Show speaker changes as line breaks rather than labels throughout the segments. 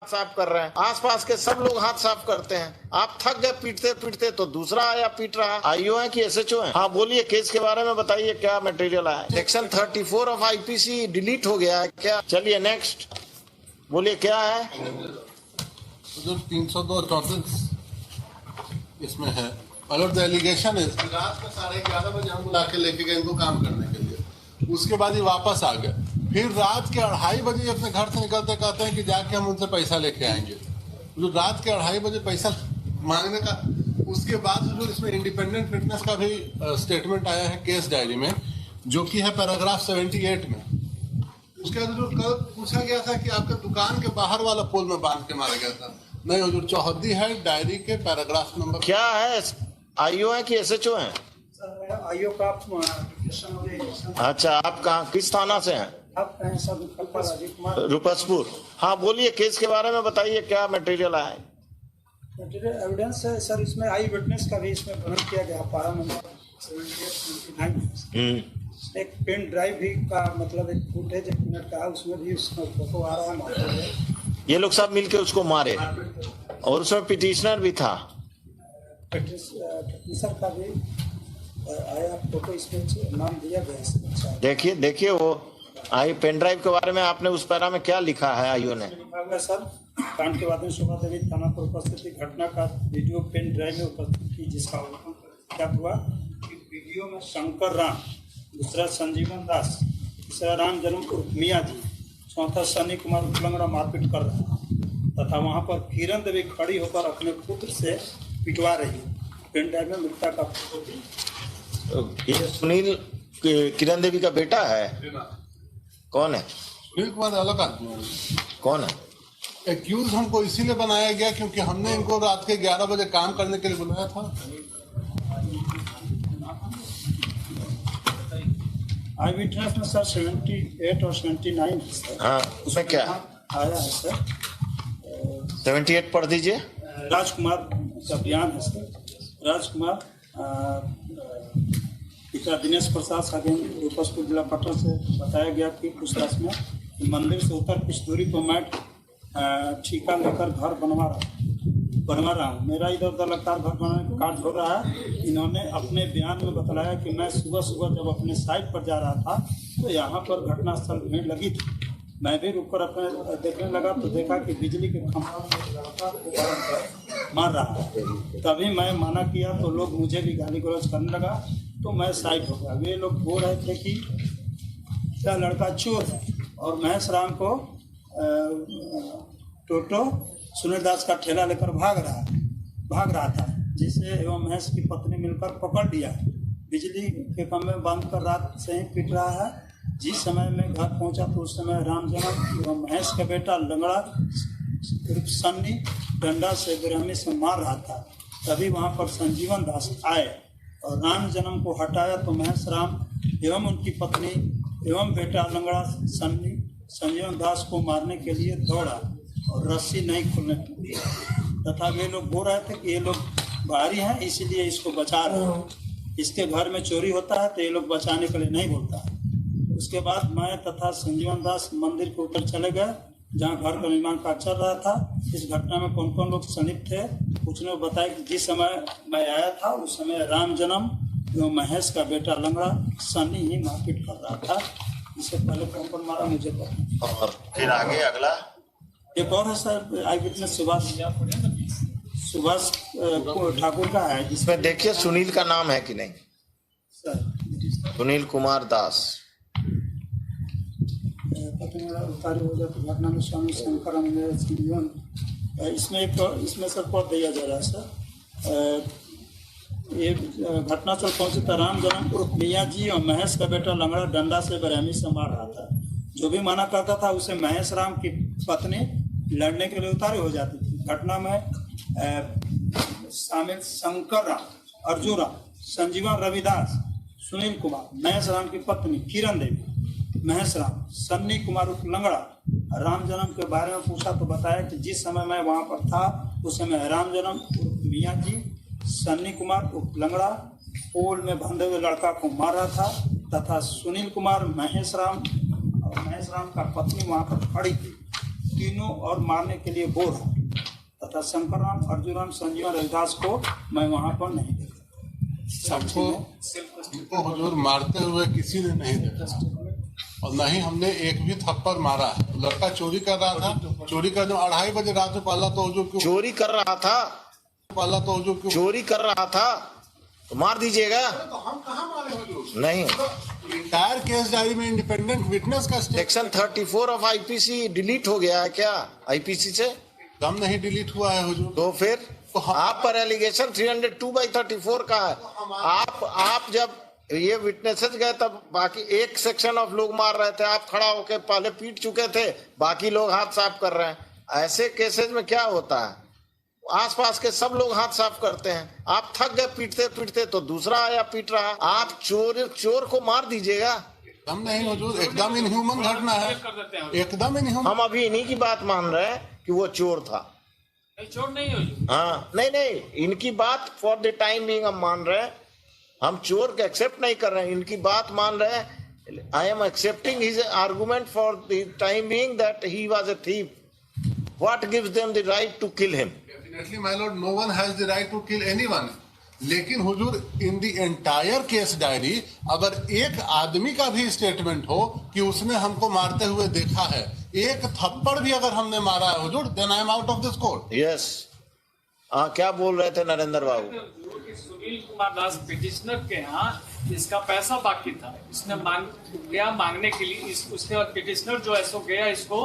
साफ कर रहे हैं, आसपास के सब लोग हाथ साफ करते हैं। आप थक गए पीटते पीटते तो दूसरा आया पीट रहा। आईओ है कि एसएचओ है? हाँ बोलिए, केस के बारे में बताइए, क्या मटेरियल आया? सेक्शन 34 ऑफ आईपीसी डिलीट हो गया है क्या? चलिए नेक्स्ट बोलिए, क्या है?
जो 302 इसमें है, और द एलिगेशन है रात में 11:30 बजे हम बुला के लेके गए इनको काम करने के लिए। उसके बाद ये वापस आ गए, फिर रात के 2:30 बजे अपने घर से निकलते कहते हैं कि जाके हम उनसे पैसा लेके आएंगे। जो रात के 2:30 बजे पैसा मांगने का, उसके बाद जो इसमें इंडिपेंडेंट विटनेस का भी स्टेटमेंट आया है केस डायरी में, जो कि है पैराग्राफ 78 में। उसके बाद जो कल पूछा गया था कि आपके दुकान के बाहर वाला पोल में बांध के मारा गया था, नहीं, जो चौहद्दी है डायरी के पैराग्राफ नंबर।
क्या है? आईओ है कि एसएचओ है?
आईओ का।
अच्छा, आप कहाँ, किस थाना से हैं? रुपसपुर। हाँ बोलिए, केस के बारे में बताइए, क्या मटेरियल आया है?
मटेरियल एविडेंस है सर, इसमें आई विटनेस का भी इसमें वर्णन किया गया, पारा नंबर 78-79। एक पेन ड्राइव भी का मतलब एक फुटेज 1 मिनट का है, उसमें भी उसमें फोटो आ रहा है।
ये लोग सब मिलके उसको मारे और उसमें पिटिशनर भी था।
पिटिशनर का भी आया फोटो, इसमें नाम दिया गया।
देखिए देखिए, वो आई पेन ड्राइव के बारे में आपने उस पैरा में क्या लिखा है आईओ ने?
सर, कांड के बाद में शोभा देवी थाना पर उपस्थित घटना का वीडियो पेन ड्राइव में उपस्थित की, जिसका क्या हुआ कि वीडियो में शंकर राम, दूसरा संजीवन दास, तीसरा राम जन्म उर्फ मियाँ जी, चौथा सनी कुमार उलंगड़ा मारपीट कर रहा तथा वहां पर किरण देवी खड़ी होकर अपने पुत्र से पिटवा रही। पेन ड्राइव में मृतक का फोटो भी।
ये सुनील किरण देवी का बेटा है? कौन है?
सुनील कुमार अलग आदमी है।
कौन है?
एक्यूज हमको इसीलिए बनाया गया क्योंकि हमने इनको रात के 11 बजे काम करने के लिए बुलाया था।
आई विटनेस में सर 78 और 79।
हाँ, उसमें क्या
आया है सर?
78 पढ़ दीजिए।
राजकुमार का बयान है सर। राजकुमार पिता दिनेश प्रसाद सागिन रूपसपुर जिला पटना से बताया गया कि पूछताछ में मंदिर से उतर कुछ दूरी पर मैट ठीका लेकर घर बनवा रहा हूँ। मेरा इधर उधर लगातार घर बनाने का कार्य हो रहा है। इन्होंने अपने बयान में बताया कि मैं सुबह सुबह जब अपने साइट पर जा रहा था तो यहाँ पर घटनास्थल भीड़ लगी थी। मैं भी रुककर अपने देखने लगा तो देखा कि बिजली के खंभा मार रहा है। तभी मैं मना किया तो लोग मुझे भी गाली गलौज करने लगा तो मैं साइड हो गया। वे लोग बोल रहे थे कि क्या लड़का चोर है और महेश राम को टोटो सुनील दास का ठेला लेकर भाग रहा था, जिसे एवं महेश की पत्नी मिलकर पकड़ लिया। बिजली के खंभे में बांध कर रात से ही पीट रहा है। जिस समय में घर पहुंचा तो उस समय राम जन्म एवं महेश का बेटा लंगड़ा सन्नी डंडा से बेरहमी से मार रहा था। तभी वहां पर संजीवन दास आए और राम जन्म को हटाया तो महेश राम एवं उनकी पत्नी एवं बेटा लंगड़ा सन्नी संजीवन दास को मारने के लिए दौड़ा और रस्सी नहीं खुलने दी तथा वे लोग बोल रहे थे कि ये लोग बाहरी हैं इसलिए इसको बचा रहे हैं। इसके घर में चोरी होता है तो ये लोग बचाने के लिए नहीं बोलता है। उसके बाद मैं तथा संजीवन दास मंदिर के ऊपर चले गए जहाँ घर का निर्माण कार्य चल रहा था। इस घटना में कौन कौन लोग संलिप्त थे कुछ ने बताया कि जिस समय मैं आया था उस समय राम जन्म एवं महेश का बेटा लंगड़ा सन्नी ही मारपीट कर रहा था। इससे पहले कौन कौन मारा मुझे पता।
और फिर आगे अगला
एक और है सर, आई विटनेस सुभाष ठाकुर का है,
इसमें देखिए सुनील का नाम है कि नहीं
सर?
सुनील कुमार दास।
उतारी हो जाती घटना में स्वामी शंकर जीवन इसमें सर पढ़ दिया जा रहा है सर। ये घटनास्थल पहुंचे तो राम जन्म उर्फ मियाँ जी और महेश का बेटा लंगड़ा डंडा से बेरहमी से मार रहा था। जो भी मना करता था उसे महेश राम की पत्नी लड़ने के लिए उतारी हो जाती थी। घटना में शामिल शंकर राम, अर्जुन राम, संजीवन रविदास, सुनील कुमार, महेश राम की पत्नी किरण देवी, महेश राम, सन्नी कुमार उर्फ लंगड़ा। राम जन्म के बारे में पूछा तो बताया कि जिस समय मैं वहां पर था उस समय राम जन्म उर्फ मियाँ जी, सन्नी कुमार उर्फ लंगड़ा पोल में बंधे हुए लड़का को मार रहा था तथा सुनील कुमार महेश राम का पत्नी वहां पर खड़ी थी। तीनों और मारने के लिए बोल रहा तथा शंकरराम, अर्जुनराम, संजीवन, रविदास को मैं वहां पर नहीं देखा।
सबको इनको हुजूर मारते हुए किसी ने नहीं देखा और न ही हमने एक भी थप्पड़ मारा। लड़का चोरी कर रहा था, चोरी कर 2:30 बजे रात में पहला तो हुजूर क्यों
चोरी कर रहा था, चोरी कर रहा था तो मार दीजिएगा।
तो हम कहाँ मारे हुजूर?
नहीं,
इंटायर केस डायरी में इंडिपेंडेंट विटनेस का
सेक्शन 34 ऑफ आईपीसी डिलीट हो गया है क्या आईपीसी से?
दम नहीं डिलीट हुआ है हुजूर।
तो फिर
तो
आप पर एलिगेशन 302/34 का है। आप जब ये विटनेसेस गए तब बाकी एक सेक्शन ऑफ लोग मार रहे थे, आप खड़ा होके पहले पीट चुके थे, बाकी लोग हाथ साफ कर रहे हैं। ऐसे केसेस में क्या होता है, आसपास के सब लोग हाथ साफ करते हैं। आप थक गए पीटते पीटते तो दूसरा आया पीट रहा। आप चोर को मार दीजिएगा।
दम नहीं हुजूर, एकदम इनह्यूमन घटना है, एकदम इनह्यूमन।
हम अभी इन्हीं की बात मान रहे हैं कि वो चोर था।
चोर नहीं हो।
हाँ, नहीं, इनकी बात फॉर द टाइम बीइंग हम मान रहे हैं। हम चोर के एक्सेप्ट नहीं कर रहे हैं, इनकी बात मान रहे हैं। I am accepting his argument for the time being that he was a thief. What gives them the right to kill him?
Definitely my lord, no one has the right to kill anyone. लेकिन हुजूर, in the entire case diary अगर एक आदमी का भी statement हो कि उसने हमको मारते हुए देखा है, एक थप्पड़ भी अगर हमने मारा है हुजूर, then I am out of this court.
Yes, क्या बोल रहे थे नरेंद्र बाबू?
सुनील कुमार दास पिटिशनर के यहाँ इसका पैसा बाकी था, इसने गया मांगने के लिए। उसके बाद पिटिशनर जो है सो गया इसको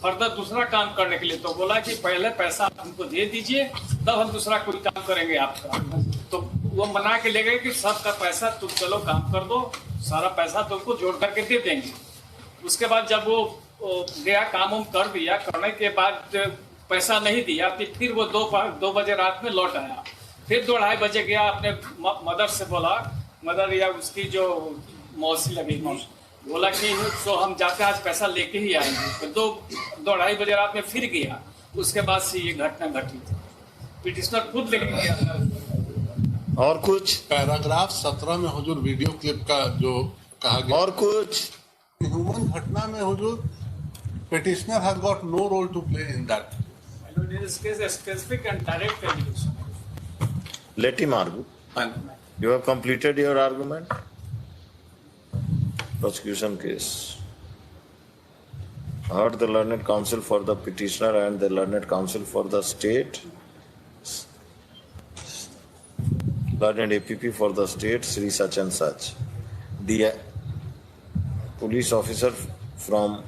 फर्दर दूसरा काम करने के लिए, तो बोला कि पहले पैसा आप हमको दे दीजिए तब हम दूसरा कोई काम करेंगे आपका। तो वो मना के ले गए कि सबका पैसा तुम चलो काम कर दो, सारा पैसा तुमको जोड़ करके दे देंगे। उसके बाद जब वो गया काम उम कर दिया, करने के बाद पैसा नहीं दिया, फिर वो 2 बजे रात में लौट आया। फिर 2:30 बजे गया, अपने मदर से बोला, मदर या उसकी जो मौसी लगेगी, बोला कि तो हम जाके आज पैसा लेके ही आएंगे। तो 2:30 बजे रात में फिर गया। उसके बाद से ये घटना घटी थी। पिटिशनर खुद लेके गया।
और कुछ
पैराग्राफ 17 में हुजूर वीडियो क्लिप का जो कहा गया,
और कुछ
ह्यूमन घटना में हुजूर petitioner has got no role to play in that.
In this case, a specific and direct allegation.
let him argue. You have completed your argument. Prosecution case. Heard the learned counsel for the petitioner and the learned counsel for the state. Learned APP for the state, Sri such and such. The police officer from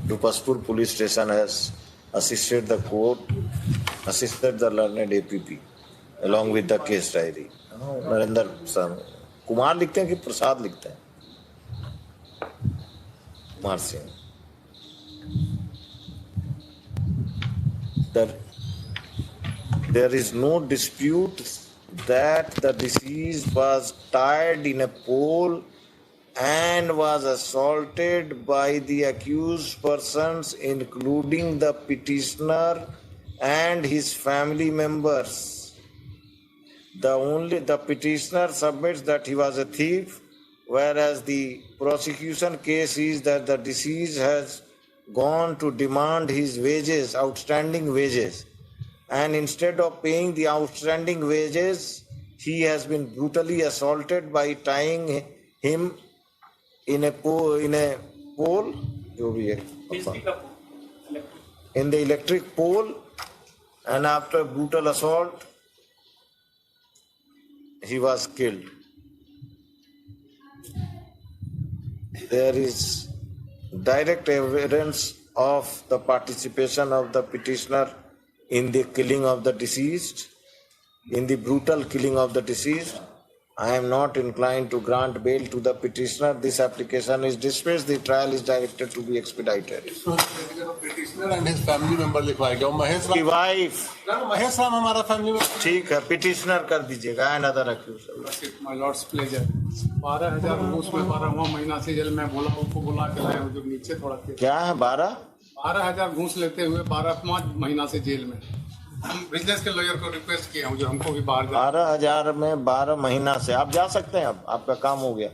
Dupaspur police station has assisted the court, assisted the learned APP along with the case diary. Narendra Kumar लिखते हैं कि प्रसाद लिखते हैं? Kumar Singh. There is no dispute that the deceased was tied in a pole and was assaulted by the accused persons, including the petitioner and his family members. The petitioner submits that he was a thief, whereas the prosecution case is that the deceased has gone to demand his wages, outstanding wages, and instead of paying the outstanding wages, he has been brutally assaulted by tying him in a pole, in the electric pole, and after brutal assault, he was killed. There is direct evidence of the participation of the petitioner in the killing of the deceased, in the brutal killing of the deceased. I am not inclined to grant bail to the petitioner. This application is dismissed. The trial is directed to be expedited.
Petitioner and his family member लिखवाएगा। महेश
की
Ram,
wife.
Mahesh Ram हमारा family member.
ठीक है, petitioner कर दीजिएगा। Another accuse.
My lord's pleasure 12,000 घूस में 12वां महीना से जेल में बोला उनको बुला के लाए जो नीचे थोड़ा
क्या है?
12,000 घूस लेते हुए 5 महीना से जेल में। हम बिजनेस के लॉयर को रिक्वेस्ट किए हूँ जो हमको भी बाहर
12,000 में 12 महीना से आप जा सकते हैं। अब आपका काम हो गया।